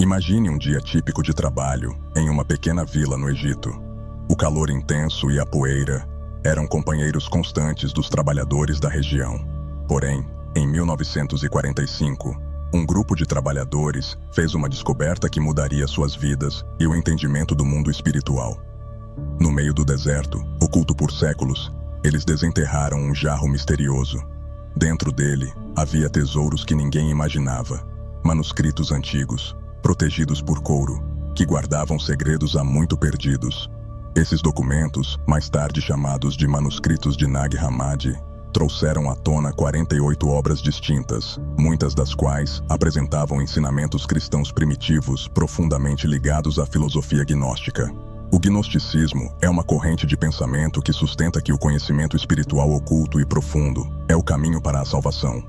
Imagine um dia típico de trabalho em uma pequena vila no Egito. O calor intenso e a poeira eram companheiros constantes dos trabalhadores da região. Porém, em 1945, um grupo de trabalhadores fez uma descoberta que mudaria suas vidas e o entendimento do mundo espiritual. No meio do deserto, oculto por séculos, eles desenterraram um jarro misterioso. Dentro dele, havia tesouros que ninguém imaginava, manuscritos antigos, protegidos por couro, que guardavam segredos há muito perdidos. Esses documentos, mais tarde chamados de manuscritos de Nag Hammadi, trouxeram à tona 48 obras distintas, muitas das quais apresentavam ensinamentos cristãos primitivos profundamente ligados à filosofia gnóstica. O gnosticismo é uma corrente de pensamento que sustenta que o conhecimento espiritual oculto e profundo é o caminho para a salvação.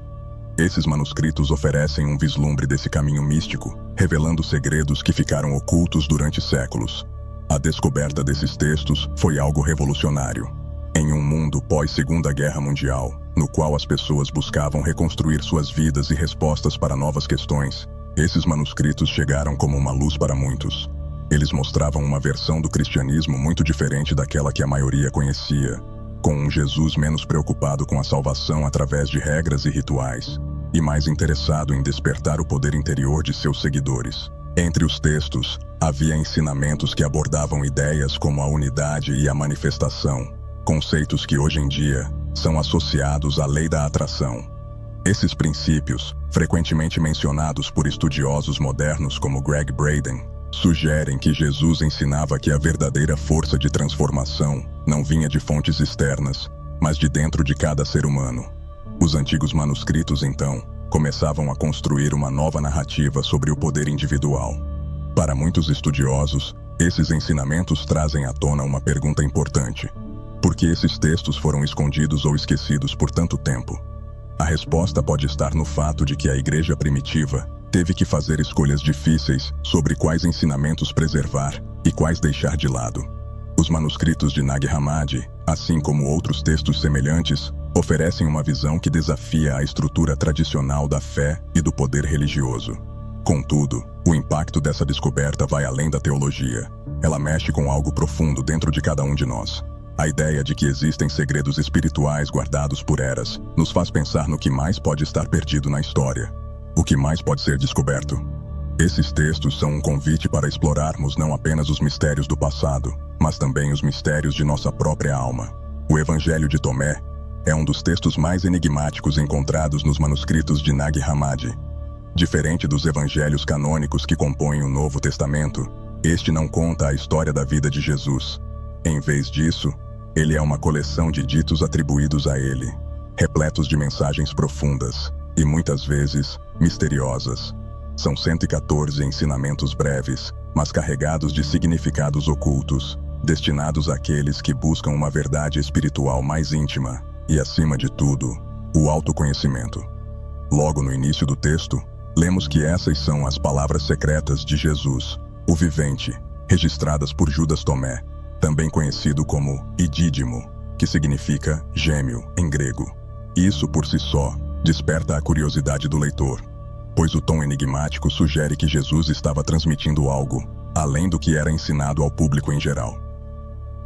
Esses manuscritos oferecem um vislumbre desse caminho místico, revelando segredos que ficaram ocultos durante séculos. A descoberta desses textos foi algo revolucionário. Em um mundo pós-Segunda Guerra Mundial, no qual as pessoas buscavam reconstruir suas vidas e respostas para novas questões, esses manuscritos chegaram como uma luz para muitos. Eles mostravam uma versão do cristianismo muito diferente daquela que a maioria conhecia, com um Jesus menos preocupado com a salvação através de regras e rituais, e mais interessado em despertar o poder interior de seus seguidores. Entre os textos, havia ensinamentos que abordavam ideias como a unidade e a manifestação, conceitos que hoje em dia são associados à lei da atração. Esses princípios, frequentemente mencionados por estudiosos modernos como Greg Braden, sugerem que Jesus ensinava que a verdadeira força de transformação não vinha de fontes externas, mas de dentro de cada ser humano. Os antigos manuscritos, então, começavam a construir uma nova narrativa sobre o poder individual. Para muitos estudiosos, esses ensinamentos trazem à tona uma pergunta importante: por que esses textos foram escondidos ou esquecidos por tanto tempo? A resposta pode estar no fato de que a igreja primitiva teve que fazer escolhas difíceis sobre quais ensinamentos preservar e quais deixar de lado. Os manuscritos de Nag Hammadi, assim como outros textos semelhantes, oferecem uma visão que desafia a estrutura tradicional da fé e do poder religioso. Contudo, o impacto dessa descoberta vai além da teologia. Ela mexe com algo profundo dentro de cada um de nós. A ideia de que existem segredos espirituais guardados por eras nos faz pensar no que mais pode estar perdido na história. O que mais pode ser descoberto? Esses textos são um convite para explorarmos não apenas os mistérios do passado, mas também os mistérios de nossa própria alma. O Evangelho de Tomé é um dos textos mais enigmáticos encontrados nos manuscritos de Nag Hammadi. Diferente dos evangelhos canônicos que compõem o Novo Testamento, este não conta a história da vida de Jesus. Em vez disso, ele é uma coleção de ditos atribuídos a ele, repletos de mensagens profundas e muitas vezes misteriosas. São 114 ensinamentos breves, mas carregados de significados ocultos, destinados àqueles que buscam uma verdade espiritual mais íntima e, acima de tudo, o autoconhecimento. Logo no início do texto, lemos que essas são as palavras secretas de Jesus, o vivente, registradas por Judas Tomé, também conhecido como Idídimo, que significa gêmeo em grego. Isso por si só desperta a curiosidade do leitor, pois o tom enigmático sugere que Jesus estava transmitindo algo além do que era ensinado ao público em geral.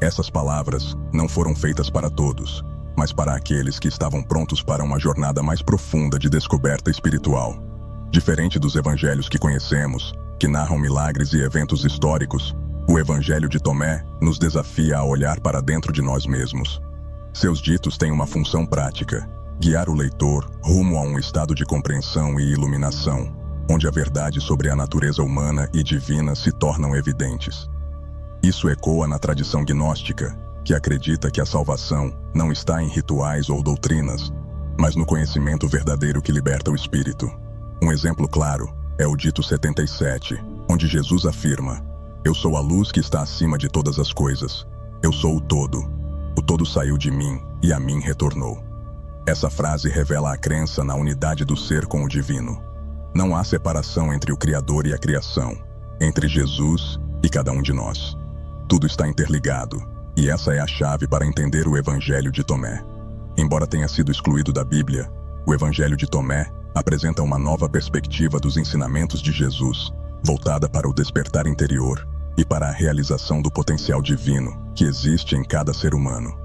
Essas palavras não foram feitas para todos, mas para aqueles que estavam prontos para uma jornada mais profunda de descoberta espiritual. Diferente dos evangelhos que conhecemos, que narram milagres e eventos históricos, o Evangelho de Tomé nos desafia a olhar para dentro de nós mesmos. Seus ditos têm uma função prática: guiar o leitor rumo a um estado de compreensão e iluminação, onde a verdade sobre a natureza humana e divina se tornam evidentes. Isso ecoa na tradição gnóstica, que acredita que a salvação não está em rituais ou doutrinas, mas no conhecimento verdadeiro que liberta o espírito. Um exemplo claro é o dito 77, onde Jesus afirma: "Eu sou a luz que está acima de todas as coisas. Eu sou o todo saiu de mim e a mim retornou." Essa frase revela a crença na unidade do ser com o divino. Não há separação entre o Criador e a criação, entre Jesus e cada um de nós. Tudo está interligado, e essa é a chave para entender o Evangelho de Tomé. Embora tenha sido excluído da Bíblia, o Evangelho de Tomé apresenta uma nova perspectiva dos ensinamentos de Jesus, voltada para o despertar interior e para a realização do potencial divino que existe em cada ser humano.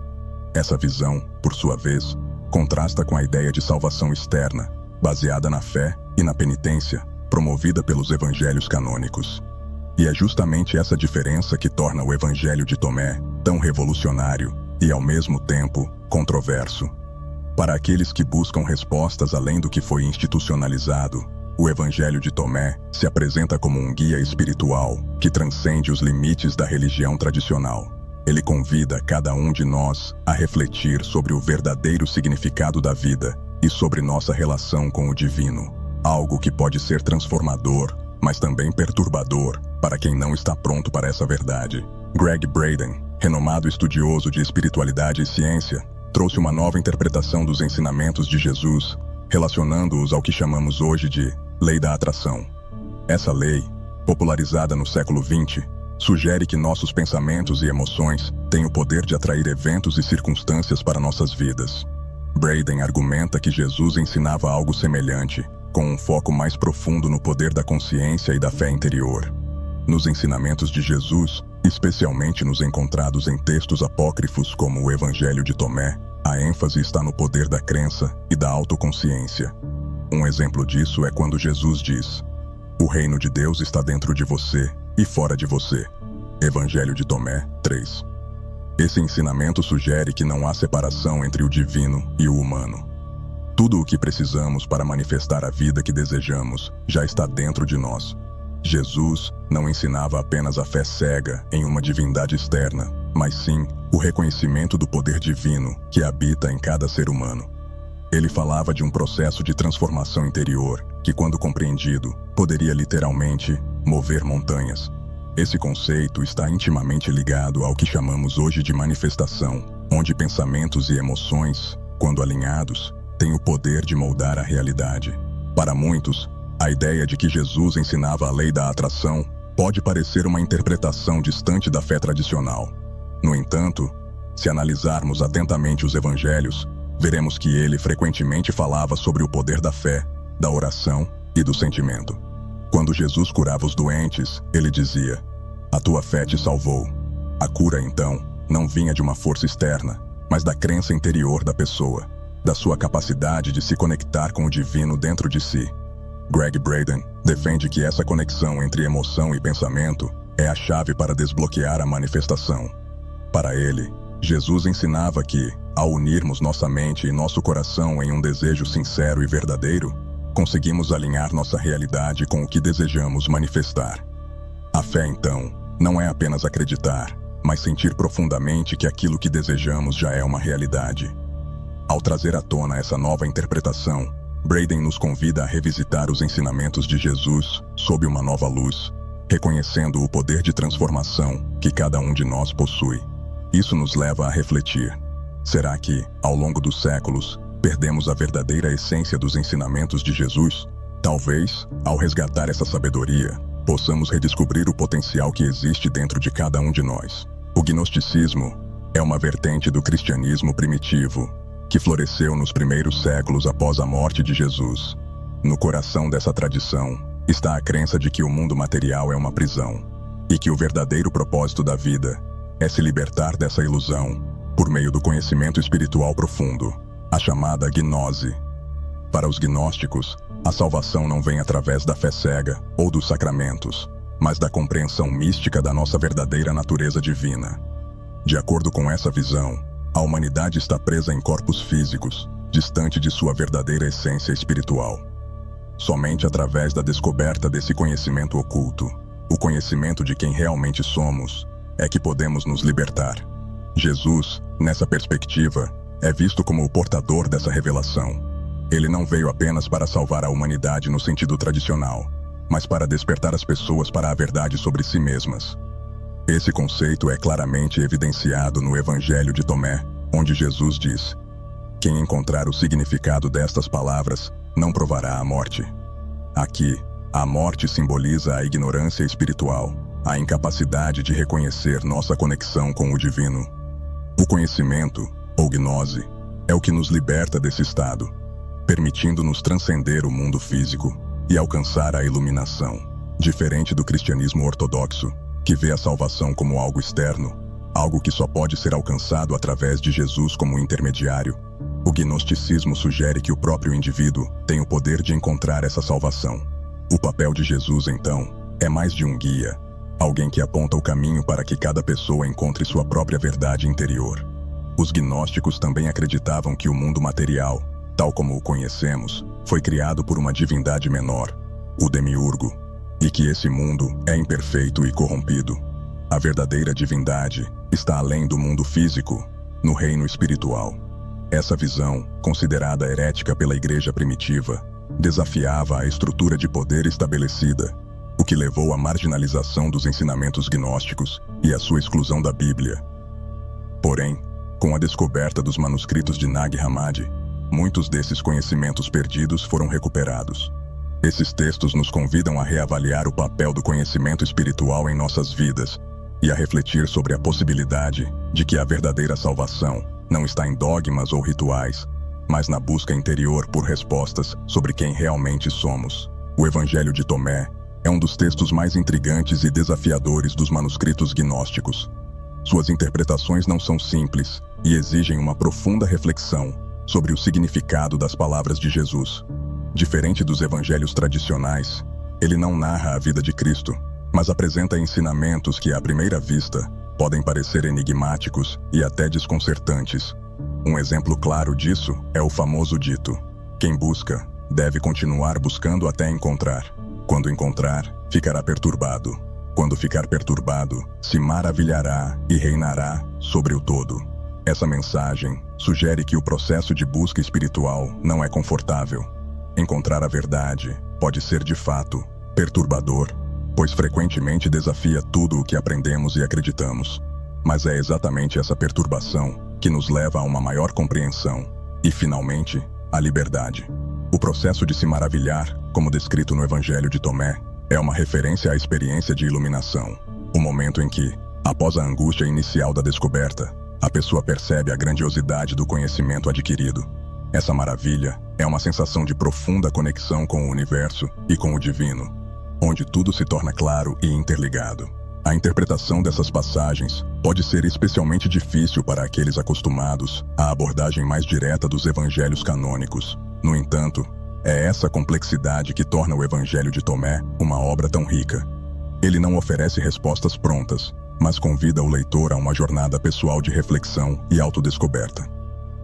Essa visão, por sua vez, contrasta com a ideia de salvação externa, baseada na fé e na penitência, promovida pelos evangelhos canônicos. E é justamente essa diferença que torna o Evangelho de Tomé tão revolucionário e, ao mesmo tempo, controverso. Para aqueles que buscam respostas além do que foi institucionalizado, o Evangelho de Tomé se apresenta como um guia espiritual que transcende os limites da religião tradicional. Ele convida cada um de nós a refletir sobre o verdadeiro significado da vida e sobre nossa relação com o divino, algo que pode ser transformador, mas também perturbador para quem não está pronto para essa verdade. Gregg Braden, renomado estudioso de espiritualidade e ciência, trouxe uma nova interpretação dos ensinamentos de Jesus, relacionando-os ao que chamamos hoje de Lei da Atração. Essa lei, popularizada no século XX, sugere que nossos pensamentos e emoções têm o poder de atrair eventos e circunstâncias para nossas vidas. Braden argumenta que Jesus ensinava algo semelhante, com um foco mais profundo no poder da consciência e da fé interior. Nos ensinamentos de Jesus, especialmente nos encontrados em textos apócrifos como o Evangelho de Tomé, a ênfase está no poder da crença e da autoconsciência. Um exemplo disso é quando Jesus diz: "O reino de Deus está dentro de você e fora de você." Evangelho de Tomé 3. Esse ensinamento sugere que não há separação entre o divino e o humano. Tudo o que precisamos para manifestar a vida que desejamos já está dentro de nós. Jesus não ensinava apenas a fé cega em uma divindade externa, mas sim o reconhecimento do poder divino que habita em cada ser humano. Ele falava de um processo de transformação interior que, quando compreendido, poderia literalmente mover montanhas. Esse conceito está intimamente ligado ao que chamamos hoje de manifestação, onde pensamentos e emoções, quando alinhados, têm o poder de moldar a realidade. Para muitos, a ideia de que Jesus ensinava a lei da atração pode parecer uma interpretação distante da fé tradicional. No entanto, se analisarmos atentamente os evangelhos, veremos que ele frequentemente falava sobre o poder da fé, da oração e do sentimento. Quando Jesus curava os doentes, ele dizia: "A tua fé te salvou." A cura, então, não vinha de uma força externa, mas da crença interior da pessoa, da sua capacidade de se conectar com o divino dentro de si. Gregg Braden defende que essa conexão entre emoção e pensamento é a chave para desbloquear a manifestação. Para ele, Jesus ensinava que, ao unirmos nossa mente e nosso coração em um desejo sincero e verdadeiro, conseguimos alinhar nossa realidade com o que desejamos manifestar. A fé, então, não é apenas acreditar, mas sentir profundamente que aquilo que desejamos já é uma realidade. Ao trazer à tona essa nova interpretação, Braden nos convida a revisitar os ensinamentos de Jesus sob uma nova luz, reconhecendo o poder de transformação que cada um de nós possui. Isso nos leva a refletir: será que, ao longo dos séculos, perdemos a verdadeira essência dos ensinamentos de Jesus? Talvez, ao resgatar essa sabedoria, possamos redescobrir o potencial que existe dentro de cada um de nós. O gnosticismo é uma vertente do cristianismo primitivo, que floresceu nos primeiros séculos após a morte de Jesus. No coração dessa tradição está a crença de que o mundo material é uma prisão, e que o verdadeiro propósito da vida é se libertar dessa ilusão por meio do conhecimento espiritual profundo, a chamada gnose. Para os gnósticos, a salvação não vem através da fé cega ou dos sacramentos, mas da compreensão mística da nossa verdadeira natureza divina. De acordo com essa visão, a humanidade está presa em corpos físicos, distante de sua verdadeira essência espiritual. Somente através da descoberta desse conhecimento oculto, o conhecimento de quem realmente somos, é que podemos nos libertar. Jesus, nessa perspectiva, é visto como o portador dessa revelação. Ele não veio apenas para salvar a humanidade no sentido tradicional, mas para despertar as pessoas para a verdade sobre si mesmas. Esse conceito é claramente evidenciado no Evangelho de Tomé, onde Jesus diz: "Quem encontrar o significado destas palavras não provará a morte." Aqui, a morte simboliza a ignorância espiritual, a incapacidade de reconhecer nossa conexão com o divino. O conhecimento, ou gnose, é o que nos liberta desse estado, permitindo-nos transcender o mundo físico e alcançar a iluminação. Diferente do cristianismo ortodoxo, que vê a salvação como algo externo, algo que só pode ser alcançado através de Jesus como intermediário, o gnosticismo sugere que o próprio indivíduo tem o poder de encontrar essa salvação. O papel de Jesus, então, é mais de um guia, alguém que aponta o caminho para que cada pessoa encontre sua própria verdade interior. Os gnósticos também acreditavam que o mundo material, tal como o conhecemos, foi criado por uma divindade menor, o demiurgo, e que esse mundo é imperfeito e corrompido. A verdadeira divindade está além do mundo físico, no reino espiritual. Essa visão, considerada herética pela igreja primitiva, desafiava a estrutura de poder estabelecida, o que levou à marginalização dos ensinamentos gnósticos e à sua exclusão da Bíblia. Porém, com a descoberta dos manuscritos de Nag Hammadi, muitos desses conhecimentos perdidos foram recuperados. Esses textos nos convidam a reavaliar o papel do conhecimento espiritual em nossas vidas e a refletir sobre a possibilidade de que a verdadeira salvação não está em dogmas ou rituais, mas na busca interior por respostas sobre quem realmente somos. O Evangelho de Tomé é um dos textos mais intrigantes e desafiadores dos manuscritos gnósticos. Suas interpretações não são simples e exigem uma profunda reflexão sobre o significado das palavras de Jesus. Diferente dos evangelhos tradicionais, ele não narra a vida de Cristo, mas apresenta ensinamentos que, à primeira vista, podem parecer enigmáticos e até desconcertantes. Um exemplo claro disso é o famoso dito: quem busca, deve continuar buscando até encontrar. Quando encontrar, ficará perturbado. Quando ficar perturbado, se maravilhará e reinará sobre o todo. Essa mensagem sugere que o processo de busca espiritual não é confortável. Encontrar a verdade pode ser, de fato, perturbador, pois frequentemente desafia tudo o que aprendemos e acreditamos. Mas é exatamente essa perturbação que nos leva a uma maior compreensão e, finalmente, à liberdade. O processo de se maravilhar, como descrito no Evangelho de Tomé, é uma referência à experiência de iluminação, o momento em que, após a angústia inicial da descoberta, a pessoa percebe a grandiosidade do conhecimento adquirido. Essa maravilha é uma sensação de profunda conexão com o universo e com o divino, onde tudo se torna claro e interligado. A interpretação dessas passagens pode ser especialmente difícil para aqueles acostumados à abordagem mais direta dos evangelhos canônicos. No entanto, é essa complexidade que torna o Evangelho de Tomé uma obra tão rica. Ele não oferece respostas prontas, mas convida o leitor a uma jornada pessoal de reflexão e autodescoberta.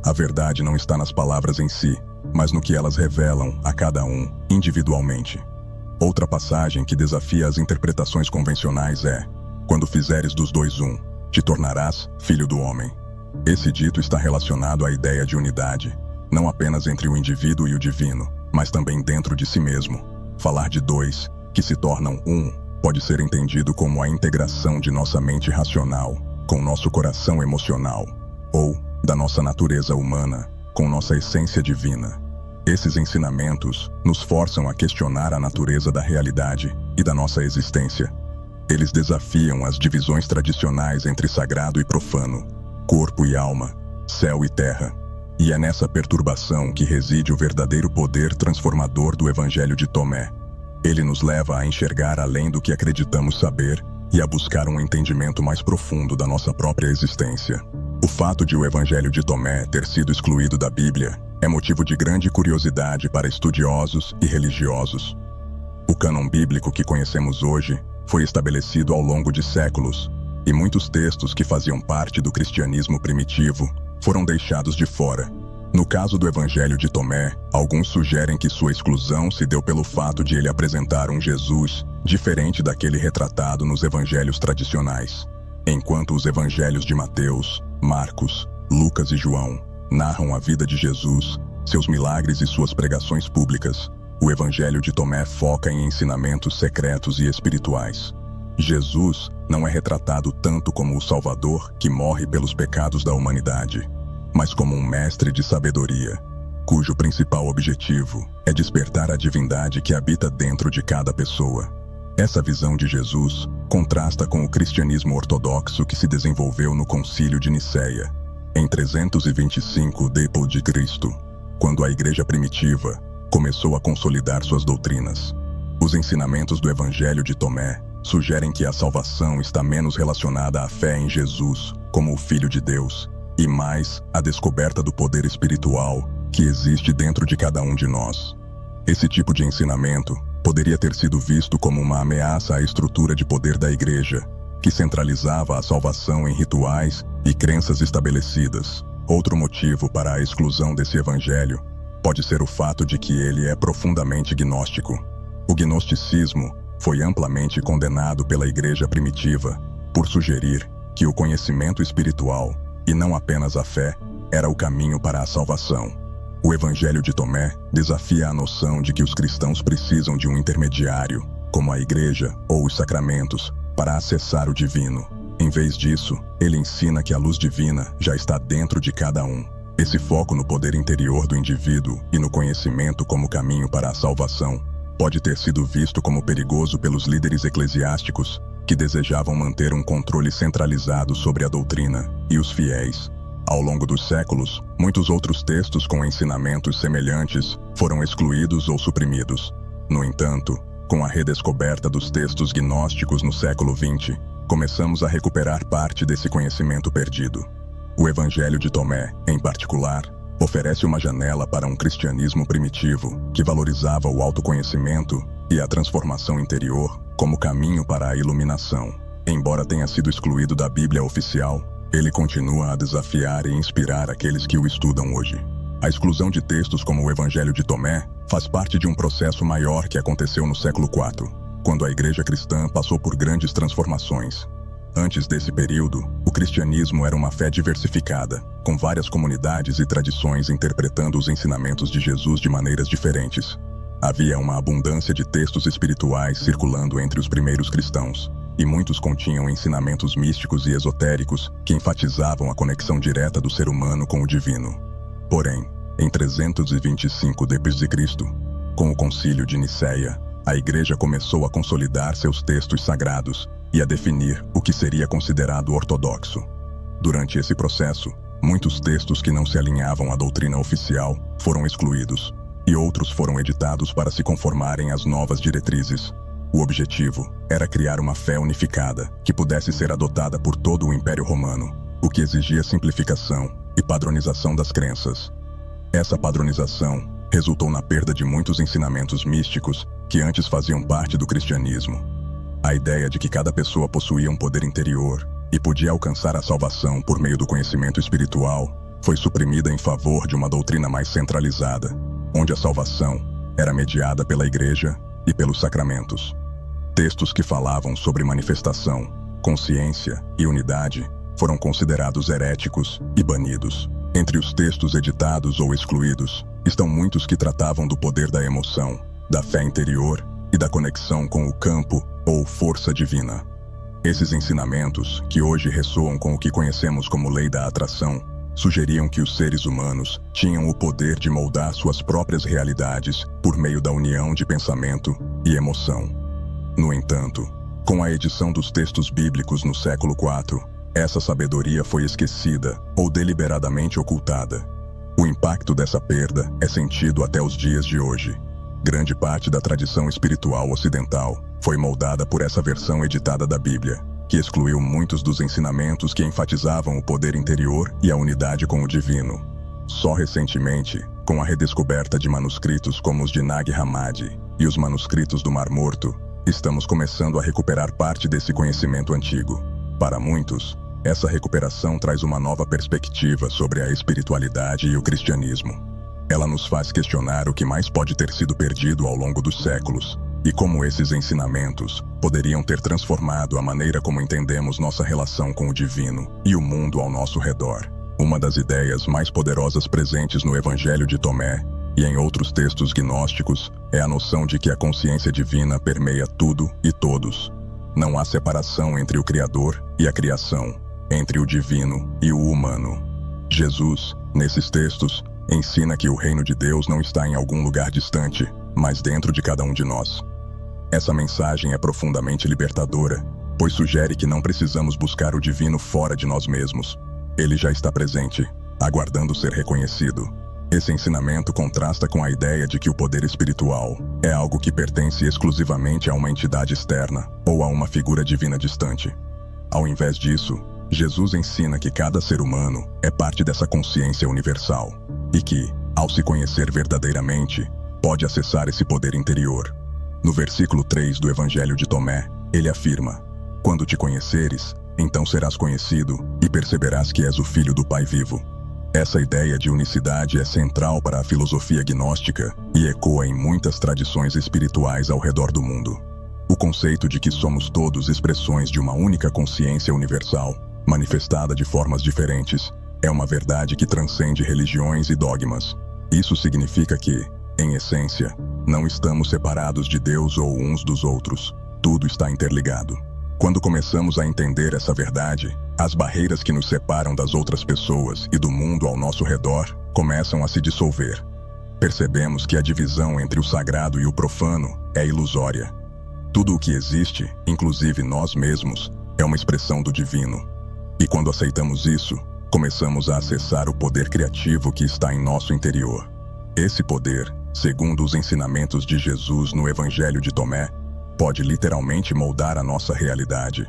A verdade não está nas palavras em si, mas no que elas revelam a cada um, individualmente. Outra passagem que desafia as interpretações convencionais é: quando fizeres dos dois um, te tornarás filho do homem. Esse dito está relacionado à ideia de unidade, não apenas entre o indivíduo e o divino, mas também dentro de si mesmo. Falar de dois, que se tornam um, pode ser entendido como a integração de nossa mente racional com nosso coração emocional, ou da nossa natureza humana com nossa essência divina. Esses ensinamentos nos forçam a questionar a natureza da realidade e da nossa existência. Eles desafiam as divisões tradicionais entre sagrado e profano, corpo e alma, céu e terra. E é nessa perturbação que reside o verdadeiro poder transformador do Evangelho de Tomé. Ele nos leva a enxergar além do que acreditamos saber e a buscar um entendimento mais profundo da nossa própria existência. O fato de o Evangelho de Tomé ter sido excluído da Bíblia é motivo de grande curiosidade para estudiosos e religiosos. O cânon bíblico que conhecemos hoje foi estabelecido ao longo de séculos, e muitos textos que faziam parte do cristianismo primitivo foram deixados de fora. No caso do Evangelho de Tomé, alguns sugerem que sua exclusão se deu pelo fato de ele apresentar um Jesus diferente daquele retratado nos evangelhos tradicionais. Enquanto os evangelhos de Mateus, Marcos, Lucas e João narram a vida de Jesus, seus milagres e suas pregações públicas, o Evangelho de Tomé foca em ensinamentos secretos e espirituais. Jesus não é retratado tanto como o Salvador que morre pelos pecados da humanidade, mas como um mestre de sabedoria, cujo principal objetivo é despertar a divindade que habita dentro de cada pessoa. Essa visão de Jesus contrasta com o cristianismo ortodoxo que se desenvolveu no Concílio de Nicéia, em 325 d.C., quando a igreja primitiva começou a consolidar suas doutrinas. Os ensinamentos do Evangelho de Tomé sugerem que a salvação está menos relacionada à fé em Jesus como o Filho de Deus e mais à descoberta do poder espiritual que existe dentro de cada um de nós. Esse tipo de ensinamento poderia ter sido visto como uma ameaça à estrutura de poder da Igreja, que centralizava a salvação em rituais e crenças estabelecidas. Outro motivo para a exclusão desse evangelho pode ser o fato de que ele é profundamente gnóstico. O gnosticismo foi amplamente condenado pela Igreja primitiva por sugerir que o conhecimento espiritual, e não apenas a fé, era o caminho para a salvação. O Evangelho de Tomé desafia a noção de que os cristãos precisam de um intermediário, como a Igreja ou os sacramentos, para acessar o divino. Em vez disso, ele ensina que a luz divina já está dentro de cada um. Esse foco no poder interior do indivíduo e no conhecimento como caminho para a salvação pode ter sido visto como perigoso pelos líderes eclesiásticos que desejavam manter um controle centralizado sobre a doutrina e os fiéis. Ao longo dos séculos, muitos outros textos com ensinamentos semelhantes foram excluídos ou suprimidos. No entanto, com a redescoberta dos textos gnósticos no século XX, começamos a recuperar parte desse conhecimento perdido. O Evangelho de Tomé, em particular, oferece uma janela para um cristianismo primitivo que valorizava o autoconhecimento e a transformação interior como caminho para a iluminação. Embora tenha sido excluído da Bíblia oficial, ele continua a desafiar e inspirar aqueles que o estudam hoje. A exclusão de textos como o Evangelho de Tomé faz parte de um processo maior que aconteceu no século IV, quando a Igreja cristã passou por grandes transformações. Antes desse período, o cristianismo era uma fé diversificada, com várias comunidades e tradições interpretando os ensinamentos de Jesus de maneiras diferentes. Havia uma abundância de textos espirituais circulando entre os primeiros cristãos, e muitos continham ensinamentos místicos e esotéricos que enfatizavam a conexão direta do ser humano com o divino. Porém, em 325 d.C., com o Concílio de Nicéia, a Igreja começou a consolidar seus textos sagrados e a definir o que seria considerado ortodoxo. Durante esse processo, muitos textos que não se alinhavam à doutrina oficial foram excluídos, e outros foram editados para se conformarem às novas diretrizes. O objetivo era criar uma fé unificada que pudesse ser adotada por todo o Império Romano, o que exigia simplificação e padronização das crenças. Essa padronização resultou na perda de muitos ensinamentos místicos que antes faziam parte do cristianismo. A ideia de que cada pessoa possuía um poder interior e podia alcançar a salvação por meio do conhecimento espiritual foi suprimida em favor de uma doutrina mais centralizada, onde a salvação era mediada pela Igreja e pelos sacramentos. Textos que falavam sobre manifestação, consciência e unidade foram considerados heréticos e banidos. Entre os textos editados ou excluídos, estão muitos que tratavam do poder da emoção, da fé interior e da conexão com o campo ou força divina. Esses ensinamentos, que hoje ressoam com o que conhecemos como lei da atração, sugeriam que os seres humanos tinham o poder de moldar suas próprias realidades por meio da união de pensamento e emoção. No entanto, com a edição dos textos bíblicos no século IV, essa sabedoria foi esquecida ou deliberadamente ocultada. O impacto dessa perda é sentido até os dias de hoje. Grande parte da tradição espiritual ocidental foi moldada por essa versão editada da Bíblia, que excluiu muitos dos ensinamentos que enfatizavam o poder interior e a unidade com o divino. Só recentemente, com a redescoberta de manuscritos como os de Nag Hammadi e os manuscritos do Mar Morto, estamos começando a recuperar parte desse conhecimento antigo. Para muitos, essa recuperação traz uma nova perspectiva sobre a espiritualidade e o cristianismo. Ela nos faz questionar o que mais pode ter sido perdido ao longo dos séculos e como esses ensinamentos poderiam ter transformado a maneira como entendemos nossa relação com o divino e o mundo ao nosso redor. Uma das ideias mais poderosas presentes no Evangelho de Tomé e em outros textos gnósticos é a noção de que a consciência divina permeia tudo e todos. Não há separação entre o Criador e a criação, entre o divino e o humano. Jesus, nesses textos, ensina que o reino de Deus não está em algum lugar distante, mas dentro de cada um de nós. Essa mensagem é profundamente libertadora, pois sugere que não precisamos buscar o divino fora de nós mesmos. Ele já está presente, aguardando ser reconhecido. Esse ensinamento contrasta com a ideia de que o poder espiritual é algo que pertence exclusivamente a uma entidade externa ou a uma figura divina distante. Ao invés disso, Jesus ensina que cada ser humano é parte dessa consciência universal e que, ao se conhecer verdadeiramente, pode acessar esse poder interior. No versículo 3 do Evangelho de Tomé, ele afirma: "Quando te conheceres, então serás conhecido e perceberás que és o Filho do Pai vivo." Essa ideia de unicidade é central para a filosofia gnóstica e ecoa em muitas tradições espirituais ao redor do mundo. O conceito de que somos todos expressões de uma única consciência universal, manifestada de formas diferentes, é uma verdade que transcende religiões e dogmas. Isso significa que, em essência, não estamos separados de Deus ou uns dos outros. Tudo está interligado. Quando começamos a entender essa verdade, as barreiras que nos separam das outras pessoas e do mundo ao nosso redor começam a se dissolver. Percebemos que a divisão entre o sagrado e o profano é ilusória. Tudo o que existe, inclusive nós mesmos, é uma expressão do divino. E quando aceitamos isso, começamos a acessar o poder criativo que está em nosso interior. Esse poder, segundo os ensinamentos de Jesus no Evangelho de Tomé, pode literalmente moldar a nossa realidade.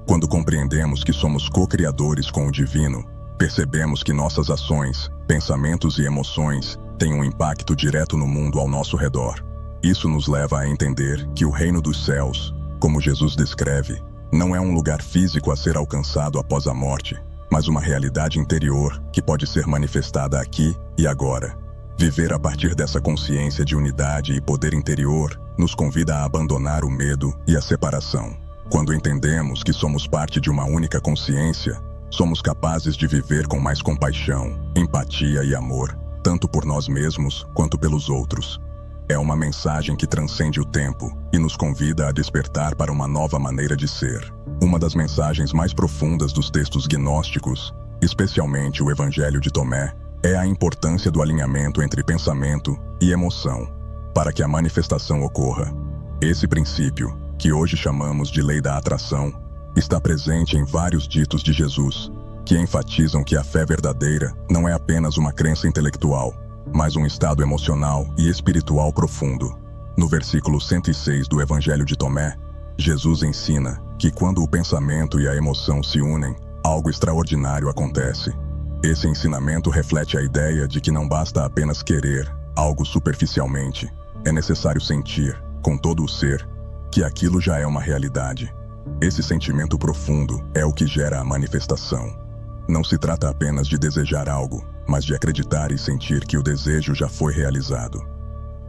Quando compreendemos que somos co-criadores com o divino, percebemos que nossas ações, pensamentos e emoções têm um impacto direto no mundo ao nosso redor. Isso nos leva a entender que o reino dos céus, como Jesus descreve, não é um lugar físico a ser alcançado após a morte, mas uma realidade interior que pode ser manifestada aqui e agora. Viver a partir dessa consciência de unidade e poder interior nos convida a abandonar o medo e a separação. Quando entendemos que somos parte de uma única consciência, somos capazes de viver com mais compaixão, empatia e amor, tanto por nós mesmos quanto pelos outros. É uma mensagem que transcende o tempo e nos convida a despertar para uma nova maneira de ser. Uma das mensagens mais profundas dos textos gnósticos, especialmente o Evangelho de Tomé, é a importância do alinhamento entre pensamento e emoção, para que a manifestação ocorra. Esse princípio, que hoje chamamos de lei da atração, está presente em vários ditos de Jesus, que enfatizam que a fé verdadeira não é apenas uma crença intelectual, mas um estado emocional e espiritual profundo. No versículo 106 do Evangelho de Tomé, Jesus ensina que quando o pensamento e a emoção se unem, algo extraordinário acontece. Esse ensinamento reflete a ideia de que não basta apenas querer algo superficialmente. É necessário sentir, com todo o ser, que aquilo já é uma realidade. Esse sentimento profundo é o que gera a manifestação. Não se trata apenas de desejar algo, mas de acreditar e sentir que o desejo já foi realizado.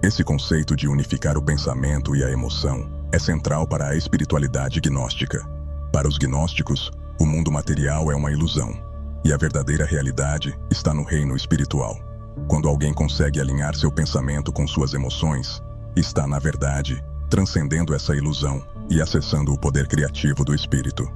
Esse conceito de unificar o pensamento e a emoção é central para a espiritualidade gnóstica. Para os gnósticos, o mundo material é uma ilusão. E a verdadeira realidade está no reino espiritual. Quando alguém consegue alinhar seu pensamento com suas emoções, está, na verdade, transcendendo essa ilusão e acessando o poder criativo do espírito.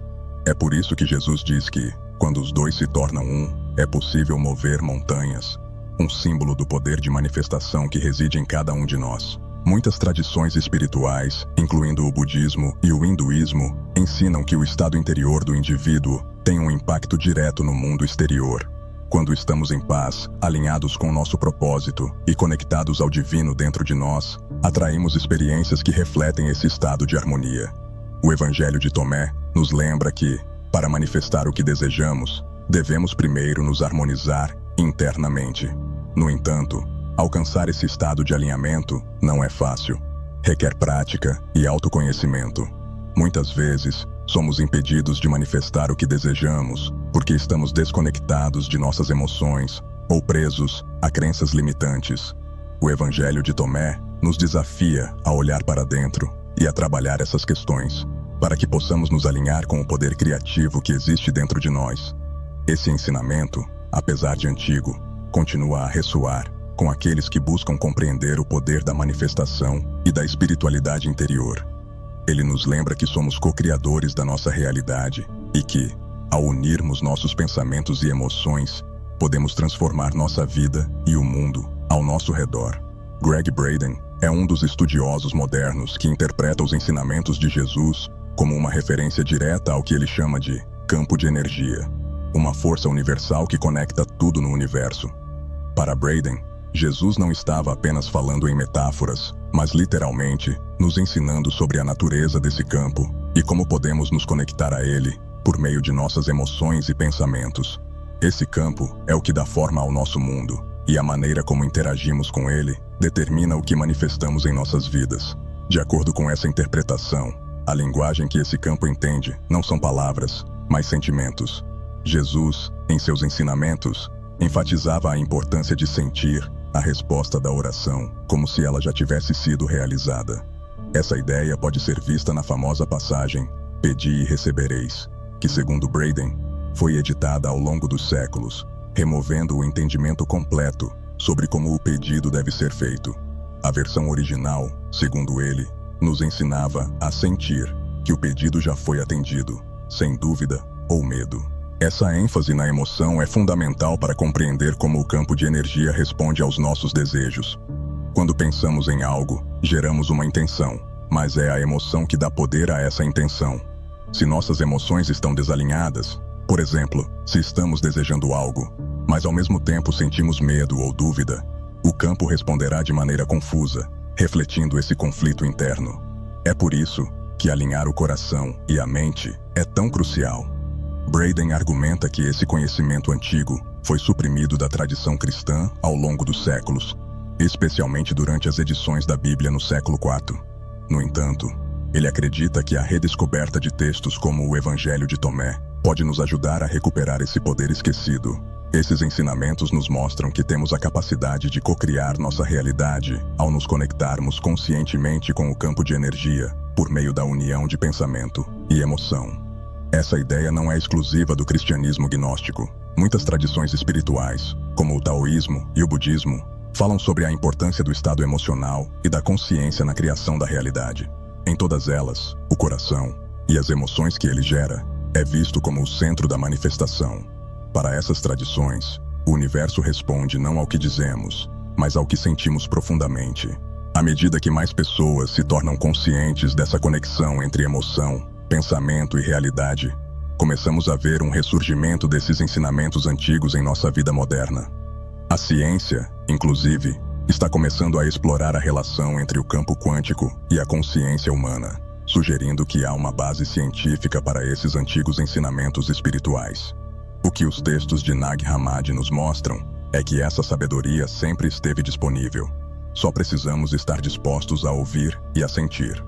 É por isso que Jesus diz que, quando os dois se tornam um, é possível mover montanhas, um símbolo do poder de manifestação que reside em cada um de nós. Muitas tradições espirituais, incluindo o budismo e o hinduísmo, ensinam que o estado interior do indivíduo tem um impacto direto no mundo exterior. Quando estamos em paz, alinhados com nosso propósito e conectados ao divino dentro de nós, atraímos experiências que refletem esse estado de harmonia. O Evangelho de Tomé nos lembra que, para manifestar o que desejamos, devemos primeiro nos harmonizar internamente. No entanto, alcançar esse estado de alinhamento não é fácil. Requer prática e autoconhecimento. Muitas vezes, somos impedidos de manifestar o que desejamos porque estamos desconectados de nossas emoções ou presos a crenças limitantes. O Evangelho de Tomé nos desafia a olhar para dentro e a trabalhar essas questões, para que possamos nos alinhar com o poder criativo que existe dentro de nós. Esse ensinamento, apesar de antigo, continua a ressoar com aqueles que buscam compreender o poder da manifestação e da espiritualidade interior. Ele nos lembra que somos co-criadores da nossa realidade e que, ao unirmos nossos pensamentos e emoções, podemos transformar nossa vida e o mundo ao nosso redor. Gregg Braden é um dos estudiosos modernos que interpreta os ensinamentos de Jesus como uma referência direta ao que ele chama de campo de energia, uma força universal que conecta tudo no universo. Para Braden, Jesus não estava apenas falando em metáforas, mas literalmente nos ensinando sobre a natureza desse campo e como podemos nos conectar a ele por meio de nossas emoções e pensamentos. Esse campo é o que dá forma ao nosso mundo, e a maneira como interagimos com ele determina o que manifestamos em nossas vidas. De acordo com essa interpretação, a linguagem que esse campo entende não são palavras, mas sentimentos. Jesus, em seus ensinamentos, enfatizava a importância de sentir a resposta da oração como se ela já tivesse sido realizada. Essa ideia pode ser vista na famosa passagem "Pedi e recebereis", que, segundo Braden, foi editada ao longo dos séculos, removendo o entendimento completo sobre como o pedido deve ser feito. A versão original, segundo ele, nos ensinava a sentir que o pedido já foi atendido, sem dúvida ou medo. Essa ênfase na emoção é fundamental para compreender como o campo de energia responde aos nossos desejos. Quando pensamos em algo, geramos uma intenção, mas é a emoção que dá poder a essa intenção. Se nossas emoções estão desalinhadas, por exemplo, se estamos desejando algo, mas ao mesmo tempo sentimos medo ou dúvida, o campo responderá de maneira confusa, refletindo esse conflito interno. É por isso que alinhar o coração e a mente é tão crucial. Braden argumenta que esse conhecimento antigo foi suprimido da tradição cristã ao longo dos séculos, especialmente durante as edições da Bíblia no século IV. No entanto, ele acredita que a redescoberta de textos como o Evangelho de Tomé pode nos ajudar a recuperar esse poder esquecido. Esses ensinamentos nos mostram que temos a capacidade de cocriar nossa realidade ao nos conectarmos conscientemente com o campo de energia por meio da união de pensamento e emoção. Essa ideia não é exclusiva do cristianismo gnóstico. Muitas tradições espirituais, como o taoísmo e o budismo, falam sobre a importância do estado emocional e da consciência na criação da realidade. Em todas elas, o coração e as emoções que ele gera é visto como o centro da manifestação. Para essas tradições, o universo responde não ao que dizemos, mas ao que sentimos profundamente. À medida que mais pessoas se tornam conscientes dessa conexão entre emoção, pensamento e realidade, começamos a ver um ressurgimento desses ensinamentos antigos em nossa vida moderna. A ciência, inclusive, está começando a explorar a relação entre o campo quântico e a consciência humana, sugerindo que há uma base científica para esses antigos ensinamentos espirituais. O que os textos de Nag Hammadi nos mostram é que essa sabedoria sempre esteve disponível. Só precisamos estar dispostos a ouvir e a sentir.